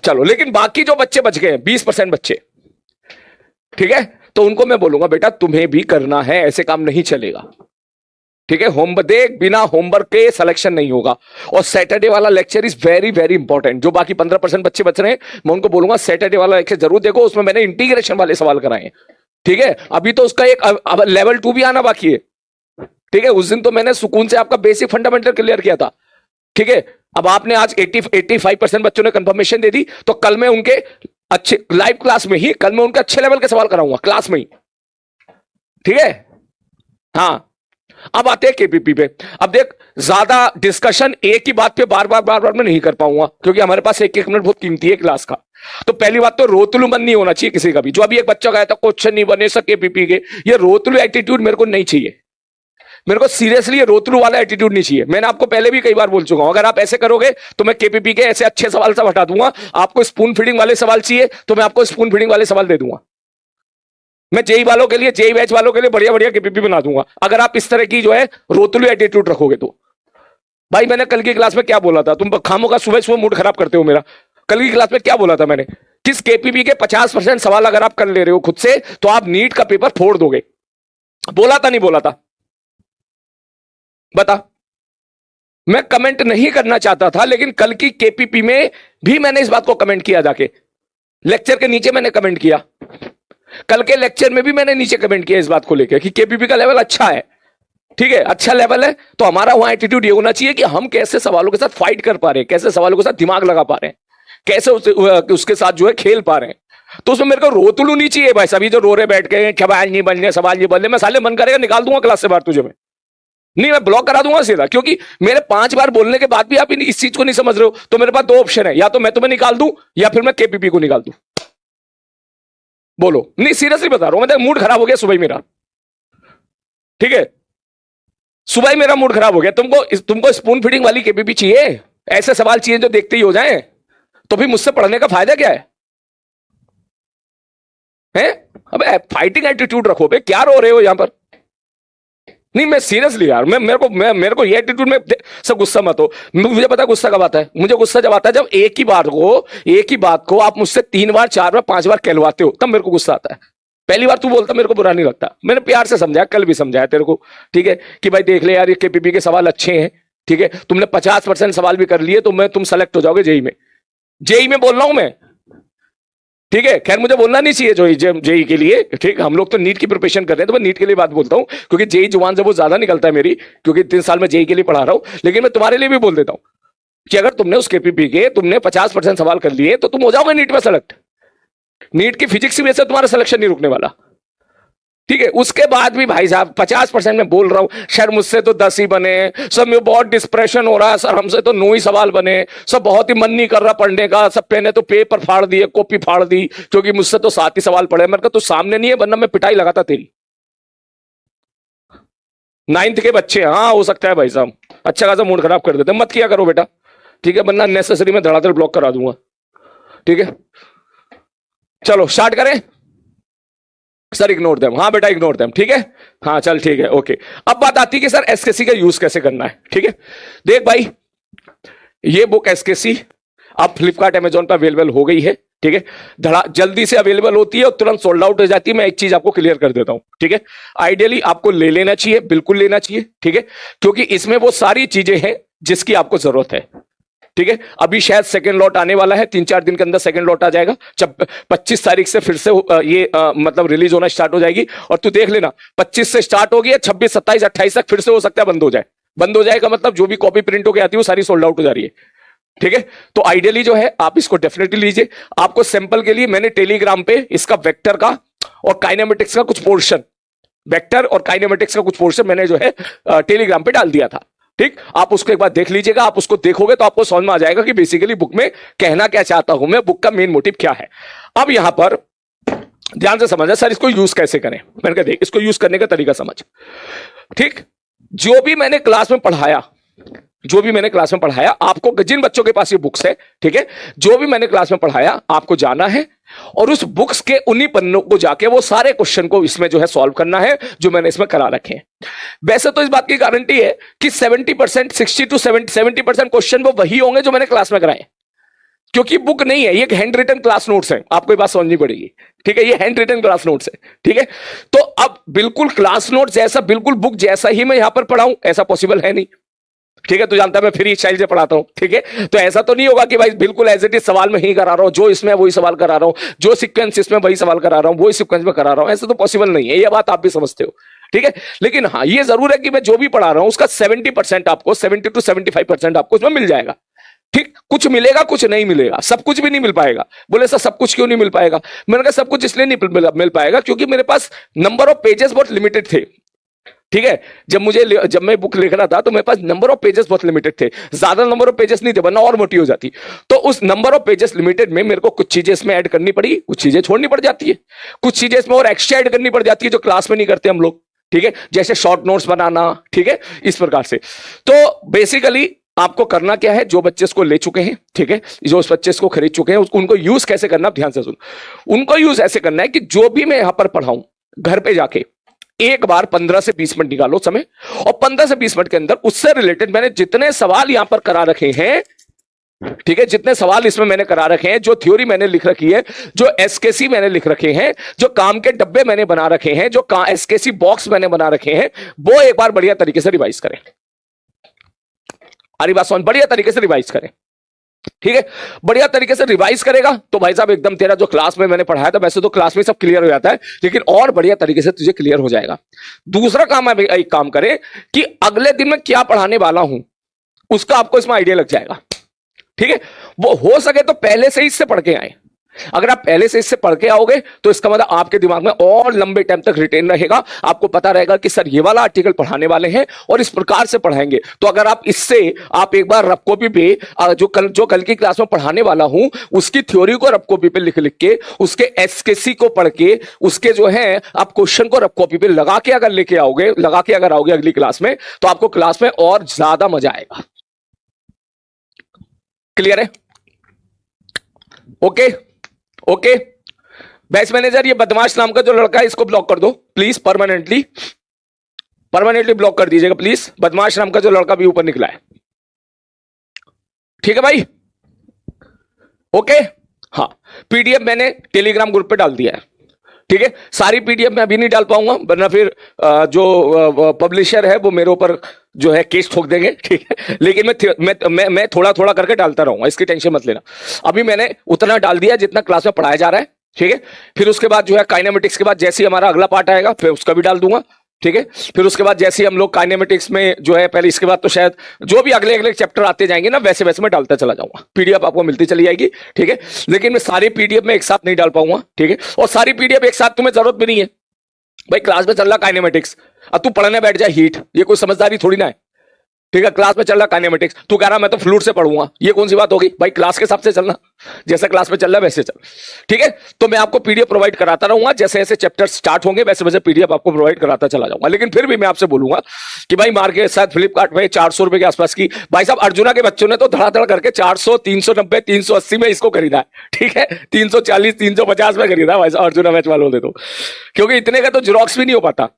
चलो, लेकिन बाकी जो बच्चे बच गए 20% बच्चे, ठीक है, तो उनको मैं बोलूंगा बेटा तुम्हें भी करना है, ऐसे काम नहीं चलेगा। ठीक है, होमवर्क देख, बिना होमवर्क के सिलेक्शन नहीं होगा। और सैटरडे वाला lecture is very very important. जो बाकी 15% बच्चे बच रहे हैं, मैं उनको बोलूंगा सैटरडे वाला लेक्चर जरूर देखो, उसमें मैंने इंटीग्रेशन वाले सवाल कराए हैं। ठीक है, अभी तो उसका एक लेवल 2 भी आना बाकी है। ठीक है, उस दिन तो मैंने सुकून से आपका बेसिक फंडामेंटल क्लियर किया था। ठीक है, अब आपने आज 85% बच्चों ने कंफर्मेशन दे दी, तो कल मैं उनके अच्छे लाइव क्लास में ही, कल मैं उनके अच्छे लेवल के सवाल कराऊंगा क्लास में ही। ठीक है, हाँ। अब आते हैं केपीपी पे। अब देख, ज्यादा डिस्कशन एक ही बात पे बार बार मैं नहीं कर पाऊंगा, क्योंकि हमारे पास एक मिनट बहुत कीमती है क्लास का। तो पहली बात तो रोतलू मन नहीं होना चाहिए किसी का भी। जो अभी एक बच्चा गया था क्वेश्चन नहीं बने सके केपीपी के, ये रोतलू एटीट्यूड मेरे को नहीं चाहिए। मेरे को सीरियसली ये रोतलू वाला एटीट्यूड नहीं चाहिए। मैंने आपको पहले भी कई बार बोल चुका हूं, अगर आप ऐसे करोगे तो मैं केपीपी के ऐसे अच्छे सवाल सब हटा दूंगा। आपको स्पून फीडिंग वाले सवाल चाहिए तो मैं आपको स्पून फीडिंग वाले सवाल दे दूंगा। मैं जेई वालों के लिए, जेई बैच वालों के लिए बढ़िया बढ़िया केपीपी बना दूंगा, अगर आप इस तरह की जो है रोतलू एटीट्यूड रखोगे तो। भाई मैंने कल की क्लास में क्या बोला था? तुम खामों का सुबह सुबह मूड खराब करते हो मेरा। कल की क्लास में क्या बोला था मैंने? किस केपीपी के 50% सवाल अगर आप कर ले रहे हो खुद से, तो आप नीट का पेपर फोड़ दोगे। बोला था नहीं बोला था? बता। मैं कमेंट नहीं करना चाहता था, लेकिन कल की केपीपी में भी मैंने इस बात को कमेंट किया, जाके लेक्चर के नीचे मैंने कमेंट किया। कल के लेक्चर में भी मैंने नीचे कमेंट किया इस बात को लेकर कि केपीपी का लेवल अच्छा है। ठीक है, अच्छा लेवल है, तो हमारा वहां एटीट्यूड ये होना चाहिए कि हम कैसे सवालों के साथ फाइट कर पा रहे हैं, कैसे सवालों के साथ दिमाग लगा पा रहे हैं, कैसे उसके साथ जो है खेल पा रहे हैं। तो उसमें मेरे को रोतलू नहीं चाहिए भाई। सभी जो रो रहे बैठ के सवाल नहीं बनने, सवाल नहीं बनने, मैं साले मन करेगा निकाल दूंगा क्लास से बाहर तुझे। मैं नहीं, मैं ब्लॉक करा दूंगा सीधा, क्योंकि मेरे 5 बार बोलने के बाद भी आप इस चीज को नहीं समझ रहे हो। तो मेरे पास 2 ऑप्शन है, या तो मैं तुम्हें निकाल दूं या फिर मैं केपीपी को निकाल दूं। बोलो। नहीं, सीरियसली बता रहा हूं, मैं मूड खराब हो गया सुबह मेरा। ठीक है, सुबह ही मेरा मूड खराब हो गया। तुमको स्पून फीडिंग वाली केपीपी चाहिए? ऐसे सवाल चाहिए जो देखते ही हो जाएं? तो भी मुझसे पढ़ने का फायदा क्या है? हैं? अबे फाइटिंग एटीट्यूड रखो बे, क्या रो रहे हो यहां पर? नहीं, मैं सीरियसली यार, मेरे को ये एटीट्यूड में सब गुस्सा मत हो। मुझे पता है गुस्सा कब आता है। मुझे गुस्सा जब आता है जब एक ही बात को आप मुझसे 3 बार 4 बार 5 बार कहलवाते हो, तब मेरे को गुस्सा आता है। पहली बार तू बोलता मेरे को बुरा नहीं लगता। मैंने प्यार से समझाया, कल भी समझाया तेरे को। ठीक है, कि भाई देख ले यार, ये केपीपी के सवाल अच्छे हैं। ठीक है, तुमने 50% सवाल भी कर लिए तो तुम सेलेक्ट हो जाओगे जेई में। जेई में बोल रहा हूं मैं। ठीक है, खैर मुझे बोलना नहीं चाहिए जो जेई के लिए। ठीक, हम लोग तो नीट की प्रिपरेशन कर रहे हैं, तो मैं नीट के लिए बात बोलता हूं, क्योंकि जेई जुबान से वो ज्यादा निकलता है मेरी, क्योंकि 3 साल में जेई के लिए पढ़ा रहा हूं। लेकिन मैं तुम्हारे लिए भी बोल देता हूं कि अगर तुमने उस केपीपी के तुमने 50% सवाल कर लिए तो तुम हो जाओगे नीट में सेलेक्ट। नीट की फिजिक्स की वजह से तुम्हारा सिलेक्शन नहीं रुकने वाला। ठीक है, उसके बाद भी भाई साहब 50% में बोल रहा हूं, सर मुझसे तो 10 ही बने, सब में बहुत डिस्प्रेशन हो रहा है सर, हमसे तो 9 ही सवाल बने, सब बहुत ही मन नहीं कर रहा पढ़ने का, सब ने तो पेपर फाड़ दिए, कॉपी फाड़ दी, क्योंकि मुझसे तो 7 ही सवाल पढ़े। मैंने कहा तो सामने नहीं है, वरना मैं पिटाई लगाता तेरी। 9th के बच्चे, हाँ हो सकता है भाई साहब, अच्छा खासा मूड खराब कर देते। मत किया करो बेटा, ठीक है, वरना नेसेसरी में धड़ाधड़ ब्लॉक करा दूंगा। ठीक है, चलो स्टार्ट करें। सर इग्नोर देम, हाँ बेटा इग्नोर देम। ठीक है, हाँ चल ठीक है, ओके। अब बात आती है कि सर एसकेसी का यूज कैसे करना है। ठीक है, देख भाई, ये बुक एसकेसी अब फ्लिपकार्ट अमेजोन पर अवेलेबल हो गई है। ठीक है, धड़ा जल्दी से अवेलेबल होती है और तुरंत सोल्ड आउट हो जाती है। मैं एक चीज आपको क्लियर कर देता हूं। ठीक है, आइडियली आपको ले लेना चाहिए, बिल्कुल लेना चाहिए। ठीक है, क्योंकि इसमें वो सारी चीजें हैं जिसकी आपको जरूरत है। ठीक है, अभी शायद सेकंड लॉट आने वाला है, 3-4 दिन के अंदर सेकंड लॉट आ जाएगा। 25 तारीख से फिर से ये मतलब रिलीज होना स्टार्ट हो जाएगी। और तू देख लेना, 25 से स्टार्ट होगी, 26, 27, 28 तक फिर से हो सकता है बंद हो जाए। बंद हो जाएगा मतलब जो भी कॉपी प्रिंट होकर आती है वो सारी सोल्ड आउट हो जा रही है। ठीक है, तो आइडियली जो है आप इसको डेफिनेटली लीजिए। आपको सैंपल के लिए मैंने टेलीग्राम पे इसका वेक्टर का और काइनेमेटिक्स का कुछ पोर्शन, वेक्टर और काइनेमेटिक्स का कुछ पोर्शन मैंने जो है टेलीग्राम पे डाल दिया था। ठीक, आप उसको एक बार देख लीजिएगा। आप उसको देखोगे तो आपको समझ में आ जाएगा कि बेसिकली बुक में कहना क्या चाहता हूं मैं, बुक का मेन मोटिव क्या है। अब यहां पर ध्यान से समझना, सर इसको यूज कैसे करें। मैंने कहा देख, इसको यूज करने का तरीका समझ। ठीक, जो भी मैंने क्लास में पढ़ाया, आपको, जिन बच्चों के पास ये बुक्स है, ठीक है, जो भी मैंने क्लास में पढ़ाया आपको जाना है और उस बुक्स के उन्हीं पन्नों को जाके वो सारे क्वेश्चन को इसमें जो है सॉल्व करना है, जो मैंने इसमें करा रखे हैं। वैसे तो इस बात की गारंटी है कि 70%, 60 to 70% क्वेश्चन वो वही होंगे जो मैंने क्लास में कराए। क्योंकि बुक नहीं है, ये हैंड रिटन क्लास नोट्स है, आपको ये बात समझनी पड़ेगी। ठीक है, ये हैंड रिटन क्लास नोट्स है। ठीक है, तो अब बिल्कुल क्लास नोट जैसा, बिल्कुल बुक जैसा ही मैं यहां पर पढ़ाऊं, ऐसा पॉसिबल है नहीं। ठीक है, तो जानता है मैं फ्री स्टाइल से पढ़ाता हूं। ठीक है, तो ऐसा तो नहीं होगा कि भाई बिल्कुल एज इट इज सवाल में ही करा रहा हूं, जो इसमें वही सवाल करा रहा हूं, जो सीक्वेंस इसमें वही सवाल करा रहा हूं, वही सीक्वेंस में करा रहा हूं, ऐसा तो पॉसिबल नहीं है, ये बात आप भी समझते हो। ठीक है, लेकिन हाँ ये जरूर है कि मैं जो भी पढ़ा रहा हूं उसका 70% आपको, 70 to 75% आपको उसमें मिल जाएगा। ठीक, कुछ मिलेगा कुछ नहीं मिलेगा, सब कुछ भी नहीं मिल पाएगा। बोले सर सब कुछ क्यों नहीं मिल पाएगा? मैंने कहा सब कुछ इसलिए नहीं मिल पाएगा क्योंकि मेरे पास नंबर ऑफ पेजेस बहुत लिमिटेड थे। ठीक है, जब मैं बुक लिख रहा था तो मेरे पास नंबर ऑफ पेजेस बहुत लिमिटेड थे, ज्यादा नंबर ऑफ पेजेस नहीं थे वरना और मोटी हो जाती। तो उस नंबर ऑफ पेजेस लिमिटेड में मेरे को कुछ चीजें इसमें ऐड करनी पड़ी, कुछ चीजें छोड़नी पड़ जाती है, कुछ चीजें इसमें और एक्स्ट्रा ऐड करनी पड़ जाती है जो क्लास में नहीं करते हम लोग। ठीक है, जैसे शॉर्ट नोट्स बनाना। ठीक है, इस प्रकार से। तो बेसिकली आपको करना क्या है, जो बच्चे इसको ले चुके हैं, ठीक है, जो उस बच्चे इसको खरीद चुके हैं, उनको यूज कैसे करना, ध्यान से सुनो। उनको यूज ऐसे करना है कि जो भी मैं यहां पर पढ़ाऊं, घर पे जाके एक बार 15 से 20 मिनट निकालो समय, और 15 से 20 मिनट के अंदर उससे रिलेटेड मैंने जितने सवाल यहां पर करा रखे हैं, ठीक है, जितने सवाल इसमें मैंने करा रखे हैं, जो थ्योरी मैंने लिख रखी है, जो एसकेसी मैंने लिख रखे हैं, जो काम के डब्बे मैंने बना रखे हैं, जो एसकेसी बॉक्स मैंने बना रखे हैं, वो एक बार बढ़िया तरीके से रिवाइज करें। हमारी बात समझ, बढ़िया तरीके से रिवाइज करें। ठीक है, बढ़िया तरीके से रिवाइज करेगा तो भाई साहब एकदम तेरा जो क्लास में मैंने पढ़ाया था, वैसे तो क्लास में सब क्लियर हो जाता है, लेकिन और बढ़िया तरीके से तुझे क्लियर हो जाएगा। दूसरा काम है, एक काम करें कि अगले दिन मैं क्या पढ़ाने वाला हूं उसका आपको इसमें आइडिया लग जाएगा। ठीक है, वो हो सके तो पहले से ही इससे पढ़ के आए। अगर आप पहले से इससे पढ़ के आओगे तो इसका मतलब आपके दिमाग में और लंबे टाइम तक रिटेन रहेगा, आपको पता रहेगा कि सर ये वाला आर्टिकल पढ़ाने वाले हैं और इस प्रकार से पढ़ाएंगे। तो अगर आप इससे आप एक बार रफ कॉपी पे जो कल की क्लास में पढ़ाने वाला हूं उसकी थ्योरी को रफ कॉपी पे लिख लिख के, उसके एसकेसी को पढ़ के, उसके जो है आप क्वेश्चन को रफ कॉपी पे लगा के अगर लेके आओगे, लगा के अगर आओगे अगली क्लास में, तो आपको क्लास में और ज्यादा मजा आएगा। क्लियर है? ओके ओके, बैच मैनेजर ये बदमाश नाम का जो लड़का है इसको ब्लॉक कर दो प्लीज, परमानेंटली ब्लॉक कर दीजिएगा प्लीज। बदमाश नाम का जो लड़का भी ऊपर निकला है। ठीक है भाई, ओके। हाँ, पीडीएफ मैंने टेलीग्राम ग्रुप पे डाल दिया है। ठीक है, सारी पीडीएफ मैं अभी नहीं डाल पाऊंगा वरना फिर जो पब्लिशर है वो मेरे ऊपर जो है केस ठोक देंगे। ठीक है, लेकिन मैं थोड़ा थोड़ा करके डालता रहूंगा, इसकी टेंशन मत लेना। अभी मैंने उतना डाल दिया जितना क्लास में पढ़ाया जा रहा है। ठीक है, फिर उसके बाद जो है काइनेमेटिक्स के बाद जैसे ही हमारा अगला पार्ट आएगा फिर उसका भी डाल दूंगा। ठीक है, फिर उसके बाद जैसे ही हम लोग काइनेमेटिक्स में जो है पहले, इसके बाद तो शायद जो भी अगले अगले चैप्टर आते जाएंगे ना वैसे वैसे मैं डालता चला जाऊंगा, पीडीएफ आपको मिलती चली जाएगी। ठीक है, लेकिन मैं सारी पीडीएफ में एक साथ नहीं डाल पाऊंगा। ठीक है, और सारी पीडीएफ एक साथ तुम्हें जरूरत भी नहीं है भाई, क्लास में चल रहा काइनेमेटिक्स, अब तू पढ़ने बैठ जाए हीट, ये कोई समझदारी थोड़ी ना है। ठीक है, क्लास में चल रहा काइनेमेटिक्स, तू कह रहा मैं तो फ्लूइड से पढ़ूंगा, ये कौन सी बात होगी भाई? क्लास के हिसाब से चलना, जैसा क्लास में चल रहा है वैसे चल। ठीक है, तो मैं आपको पीडीएफ प्रोवाइड कराता रहूंगा, जैसे जैसे चैप्टर स्टार्ट होंगे वैसे वैसे पीडीएफ आपको प्रोवाइड कराता चला जाऊंगा। लेकिन फिर भी मैं आपसे बोलूंगा कि भाई मार्केट शायद फ्लिपकार्ट में 400 रुपए के आसपास की, भाई साहब अर्जुना के बच्चों ने तो धड़ाधड़ करके 400, 390, 380 में इसको खरीदा है। ठीक है, 340, 350 में खरीदा भाई साहब अर्जुना मैच वालों ने तो, क्योंकि इतने का तो जेरॉक्स भी नहीं हो पाता,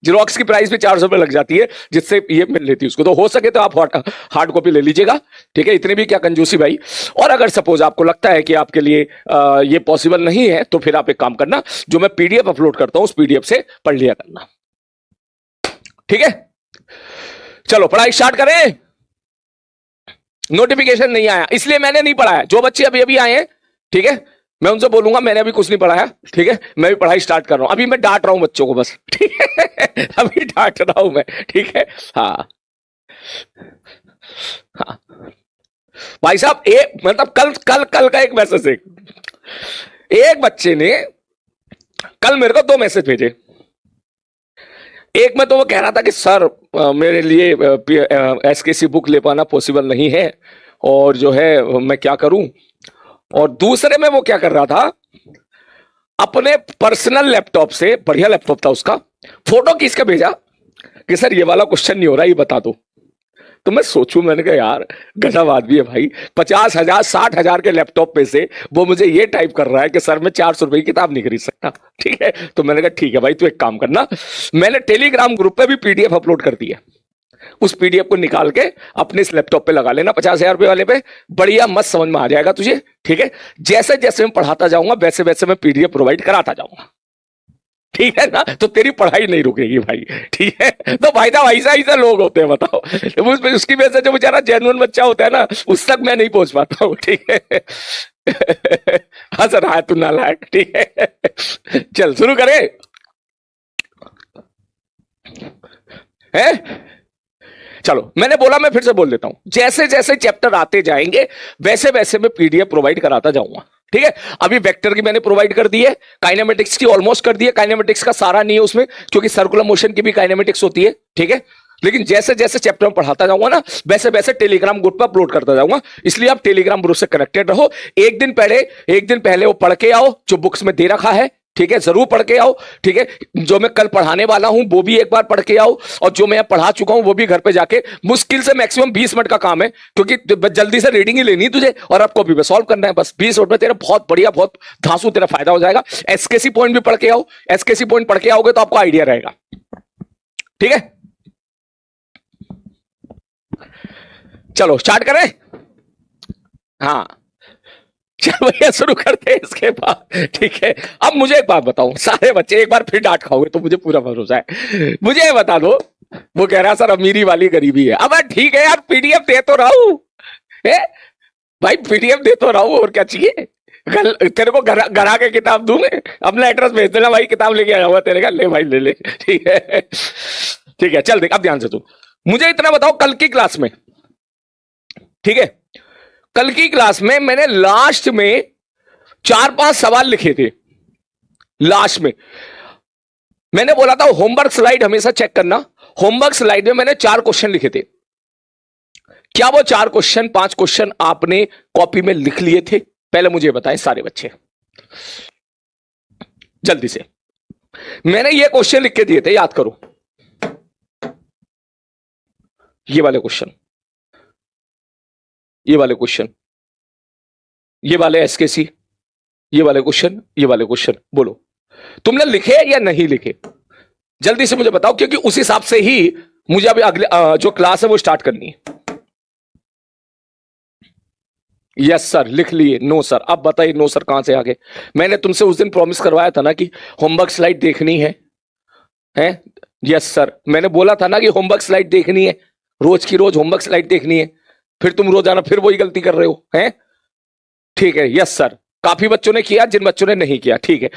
जेरॉक्स की प्राइस भी 400 रुपए लग जाती है, जिससे ये मिल लेती है उसको। तो हो सके तो आप हार्ड कॉपी ले लीजिएगा। ठीक है, इतनी भी क्या कंजूसी भाई। और अगर सपोज आपको लगता है कि आपके लिए ये पॉसिबल नहीं है तो फिर आप एक काम करना, जो मैं पीडीएफ अपलोड करता हूं उस पीडीएफ से पढ़ लिया करना। ठीक है, चलो पढ़ाई स्टार्ट करें। नोटिफिकेशन नहीं आया इसलिए मैंने नहीं पढ़ाया, जो बच्चे अभी अभी आए हैं ठीक है मैं उनसे बोलूंगा मैंने अभी कुछ नहीं पढ़ाया। ठीक है, मैं भी पढ़ाई स्टार्ट कर रहा हूं, अभी मैं डांट रहा हूं बच्चों को बस। ठीक है, अभी डांट रहा हूं मैं। ठीक है, हाँ हाँ भाई साहब, मतलब कल का एक मैसेज, एक बच्चे ने कल मेरे को 2 मैसेज भेजे। एक में तो वो कह रहा था कि सर मेरे लिए एसकेसी बुक ले पाना पॉसिबल नहीं है और जो है मैं क्या करूं, और दूसरे में वो क्या कर रहा था, अपने पर्सनल लैपटॉप से, बढ़िया लैपटॉप था उसका, फोटो खींच के भेजा कि सर ये वाला क्वेश्चन नहीं हो रहा, ये बता दो। तो मैं सोचूं, मैंने कहा यार गजब आदमी है भाई, 50,000 60,000 के लैपटॉप पे से वो मुझे ये टाइप कर रहा है कि सर मैं 400 रुपए की किताब नहीं खरीद सकता। ठीक है, तो मैंने कहा ठीक है भाई तू एक काम करना, मैंने टेलीग्राम ग्रुप पे भी पीडीएफ अपलोड कर दी है, उस पीडीएफ को निकाल के अपने इस लैपटॉप पे लगा लेना 50,000 रुपए वाले पे, बढ़िया मस्त समझ में आ जाएगा तुझे। ठीक है, जैसे जैसे मैं पढ़ाता जाऊंगा वैसे वैसे मैं पीडीएफ प्रोवाइड कराता जाऊंगा। ठीक है ना, तो तेरी पढ़ाई नहीं रुकेगी भाई। ठीक है, तो भाई साहब ऐसा ऐसा लोग होते हैं बताओ, उसकी वजह से जो बेचारा जेन्युइन बच्चा होता है ना उस तक मैं नहीं पहुंच पाता हूँ। ठीक है हंस रहा है तू नालायक। ठीक है, चल शुरू करें। है, चलो मैंने बोला, मैं फिर से बोल देता हूं, जैसे जैसे चैप्टर आते जाएंगे वैसे वैसे मैं पीडीएफ प्रोवाइड कराता जाऊंगा। ठीक है, अभी वेक्टर की मैंने प्रोवाइड कर दी है, काइनेमेटिक्स की ऑलमोस्ट कर दी है, काइनेमेटिक्स का सारा नहीं है उसमें क्योंकि सर्कुलर मोशन की भी काइनेमेटिक्स होती है। ठीक है, लेकिन जैसे जैसे चैप्टर में पढ़ाता जाऊंगा ना वैसे वैसे टेलीग्राम ग्रुप पर अपलोड करता जाऊंगा, इसलिए आप टेलीग्राम ग्रुप से कनेक्टेड रहो। एक दिन पहले वो पढ़ के आओ जो बुक्स में दे रखा है। ठीक है, जरूर पढ़ के आओ। ठीक है, जो मैं कल पढ़ाने वाला हूं वो भी एक बार पढ़ के आओ, और जो मैं पढ़ा चुका हूं वो भी घर पे जाके, मुश्किल से मैक्सिमम 20 मिनट का काम है क्योंकि जल्दी से रीडिंग ही लेनी तुझे और अब कॉपी पे सॉल्व करना है बस। 20 मिनट में तेरा बहुत बढ़िया, बहुत धांसू तेरा फायदा हो जाएगा। एसकेसी पॉइंट भी पढ़ के आओ, एसकेसी पॉइंट पढ़ के आओगे तो आपको आइडिया रहेगा। ठीक है, चलो स्टार्ट करें। हाँ चल भैया शुरू करते हैं इसके बाद। ठीक है, अब मुझे एक बात बताओ, सारे बच्चे एक बार फिर डांट खाओगे तो मुझे पूरा भरोसा है, मुझे ये बता दो। वो कह रहा सर अमीरी वाली गरीबी है। अब ठीक है यार, पीडीएफ दे तो रहा हूं भाई, पीडीएफ दे तो रहा हूं, और क्या चाहिए। तेरे को घर आके किताब दूं मैं, अपना एड्रेस भेज देना भाई, किताब लेके आया हुआ तेरे का, ले भाई ले ले। ठीक है, ठीक है, चल देख अब ध्यान से तू मुझे इतना बताओ, कल की क्लास में, ठीक है, कल की क्लास में मैंने लास्ट में 4-5 सवाल लिखे थे। लास्ट में मैंने बोला था होमवर्क स्लाइड हमेशा चेक करना। होमवर्क स्लाइड में मैंने 4 क्वेश्चन लिखे थे। क्या वो 4 क्वेश्चन 5 क्वेश्चन आपने कॉपी में लिख लिए थे? पहले मुझे बताएं सारे बच्चे जल्दी से। मैंने ये क्वेश्चन लिख के दिए थे, याद करो। ये वाले क्वेश्चन, ये वाले क्वेश्चन, ये वाले एसकेसी, ये वाले क्वेश्चन, ये वाले क्वेश्चन, बोलो तुमने लिखे या नहीं लिखे? जल्दी से मुझे बताओ, क्योंकि उस हिसाब से ही मुझे अभी अगले जो क्लास है वो स्टार्ट करनी है। यस सर लिख लिए। नो सर, अब बताइए नो सर कहां से आगे? मैंने तुमसे उस दिन प्रॉमिस करवाया था ना कि होमवर्क स्लाइड देखनी है, हैं? यस सर, मैंने बोला था ना कि होमवर्क स्लाइड देखनी है, रोज की रोज होमवर्क स्लाइड देखनी है। फिर तुम रोजाना फिर वही गलती कर रहे हो, हैं? ठीक है, यस सर, काफी बच्चों ने किया, जिन बच्चों ने नहीं किया। ठीक है,